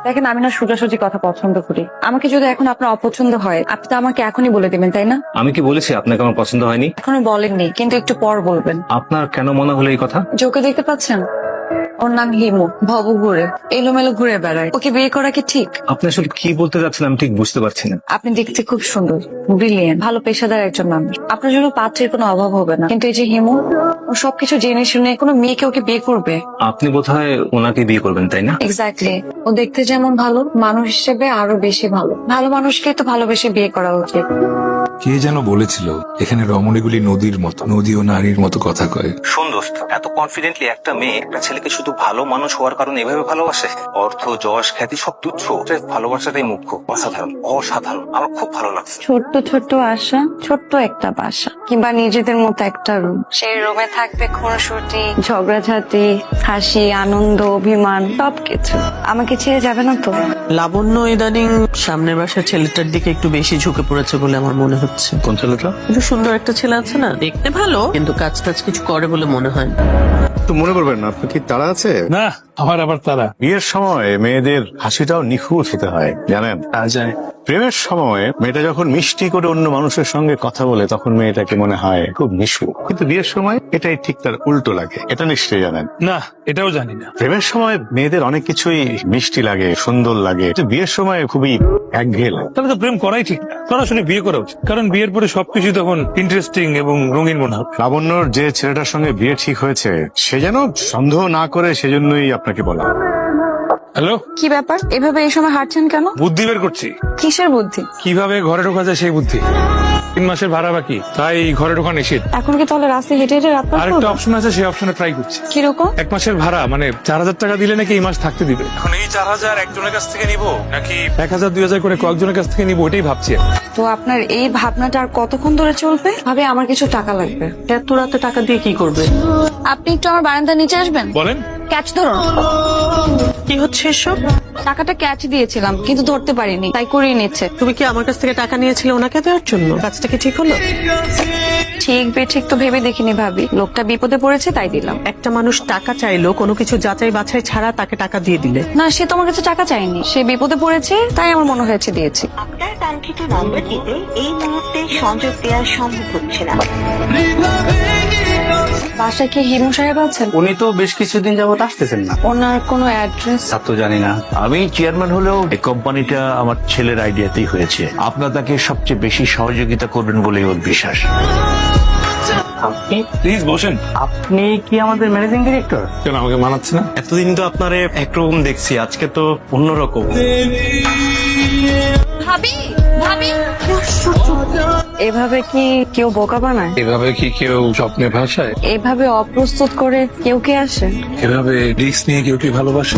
দেখেন, আমি না সোজাসুজি কথা পছন্দ করি। আমাকে যদি এখন আপনার অপছন্দ হয়, আপনি তো আমাকে এখনই বলে দিবেন, তাই না? আমি কি বলেছি আপনাকে আমার পছন্দ হয়নি? এখনো বলেননি, কিন্তু একটু পর বলবেন। আপনার কেন মনে হলো এই কথা? চোখে দেখতে পাচ্ছেন? ওর নাম হিমু, ভব ঘুরে এলোমেলো ঘুরে বেড়ায়। ওকে বিয়ে করা কি ঠিক? আপনি আসলে কি বলতে চাচ্ছেন আমি ঠিক বুঝতে পারছি না। আপনি দেখতে খুব সুন্দর, ব্রিলিয়েন্ট, ভালো পেশাদার একজন মানুষ। আপনার জন্য পাত্রের কোনো অভাব হবে না। কিন্তু এই যে হিমু, ও সবকিছু জেনে শুনে কোনো মেয়েকে ওকে বিয়ে করবে? আপনি বোধহয় ওনাকে বিয়ে করবেন, তাই না? এক্স্যাক্টলি। ও দেখতে যেমন ভালো, মানুষ হিসেবে আরো বেশি ভালো। ভালো মানুষকে তো ভালোবেসে বিয়ে করা উচিত। কে যেন বলেছিল এখানে রমণীগুলি নদীর মতো, নদী ও নারীর মতো কথা কয়। শোন দোস্ত, এত কনফিডেন্টলি একটা মেয়ে একটা ছেলেকে শুধু ভালো মানুষ হওয়ার কারণে এভাবে ভালোবাসে? অর্থ, যশ, খ্যাতি সব তুচ্ছ, ভালোবাসাটাই মুখ্য। অসাধারণ, অসাধারণ, আমার খুব ভালো লাগছে। ছোট্ট ছোট্ট আশা, ছোট্ট একটা বাসা, কিংবা নিজেদের মতো একটা রুম। সেই রুমে থাকবে খুনসুটি, ঝগড়াঝাটি, হাসি, আনন্দ, অভিমান, সবকিছু। আমাকে ছেড়ে যাবে না তো? লাবণ্য ইদানিং সামনের বাসার ছেলেটার দিকে একটু বেশি ঝুঁকে পড়েছে বলে আমার মনে হচ্ছে। কোন ছেলেটা? একটু সুন্দর একটা ছেলে আছে না, দেখতে ভালো, কিন্তু কাজ টাজ কিছু করে বলে মনে হয় না। তো মনে করবেন না, আপনার কি তাড়া আছে? না, আমার আবার তারা বিয়ের সময় মেয়েদের হাসিটাও নিখুঁত হতে হয়, জানেন? যায়। প্রেমের সময় মেয়েটা যখন মিষ্টি করে অন্য মানুষের সঙ্গে কথা বলে তখন মেয়েটাকে মনে হয় খুব মিশু, কিন্তু বিয়ের সময় এটাই ঠিক তার উল্টো লাগে। এটা নিশ্চয়ই জানেন। না, এটাও জানি না। প্রেমের সময় মেয়েদের অনেক কিছুই মিষ্টি লাগে, সুন্দর লাগে, কিন্তু বিয়ের সময় খুবই একঘেয়ে লাগে। তাহলে তো প্রেম করাই ঠিক না, সরাসরি বিয়ে করা উচিত। কারণ বিয়ের পরে সবকিছু তখন ইন্টারেস্টিং এবং রঙিন মনে হবে। লাবণ্যর যে ছেলেটার সঙ্গে বিয়ে ঠিক হয়েছে সে যেন সন্দেহ না করে, সেজন্যই আপনাকে বলা। হ্যালো, কি ব্যাপার, এভাবে এই সময় হাঁটছেন কেন? বুদ্ধি বের করছি, কিসের বুদ্ধি? কিভাবে ঘরে ঢোকা যায় সেই বুদ্ধি। 3 মাসের ভাড়া বাকি, তাই ঘরে ঢোকা নিষেধ। এখন কি তাহলে রাস্তায় হেঁটে হেঁটে রাত পার আরেকটা করবো? অপশন আছে, সেই অপশনে ট্রাই করছি। কিরকম? 1 মাসের ভাড়া মানে 4000 টাকা দিলে নাকি এই মাস থাকতে দিবে। এখন এই 4000 একজনের কাছ থেকে নিবো নাকি 1000 2000 করে কয়েকজনের কাছ থেকে নিবো, ওটাই ভাবছি। তো আপনার এই ভাবনাটা আর কতক্ষণ ধরে চলবে? ভাবে আমার কিছু টাকা লাগবে। এত রাতে টাকা দিয়ে কি করবে? আপনি একটু আমার বারান্দার নিচে আসবেন? বলেন। ক্যাচ ধরুন। কি হচ্ছে এসব? টাকাটা ক্যাচ দিয়েছিলাম কিন্তু ধরতে পারিনি, তাই করিয়ে নিচ্ছে। তুমি কি আমার কাছ থেকে টাকা নিয়েছিলে ওনাকে দেওয়ার জন্য? কাজটা কি ঠিক হলো? ঠিক বেঠিক তো ভেবে দেখিনি ভাবি, লোকটা বিপদে পড়েছে তাই দিলাম। একটা মানুষ টাকা চাইলো, কোনো কিছু যাচাই বাছাই ছাড়া তাকে টাকা দিয়ে দিলে। না, সে তোমার কাছে টাকা চাইনি, সে বিপদে পড়েছে তাই আমার মনে হয়েছে দিয়েছি। আপনার কাঙ্ক্ষিত নম্বরটিতে এই মুহূর্তে সংযোগ দেওয়া সম্ভব হচ্ছে না। বাসায় কি হিমু সাহেব আছেন? উনি তো বেশ কিছুদিন যাবত আসতেছেন না। ওনার কোনো অ্যাড্রেস? তা তো জানি না। আমি চেয়ারম্যান হলেও এই কোম্পানিটা আমার ছেলের আইডিয়াতেই হয়েছে। আপনার তাকে সবচেয়ে বেশি সহযোগিতা করবেন বলেই ওর বিশ্বাস। প্লিজ বসেন। আপনি কি আমাদের ম্যানেজিং ডিরেক্টর? কেন আমাকে মানাচ্ছে না? এতদিন তো আপনারে একরকম দেখছি, আজকে তো অন্যরকম। ভাবি, ভাবি, এভাবে কি কেউ বোকা বানায়? এভাবে কি কেউ স্বপ্নে ভাসায়? এভাবে অপ্রস্তুত করে কেউ কে আসে? এভাবে রিস্ক নিয়ে কেউ কি ভালোবাসে?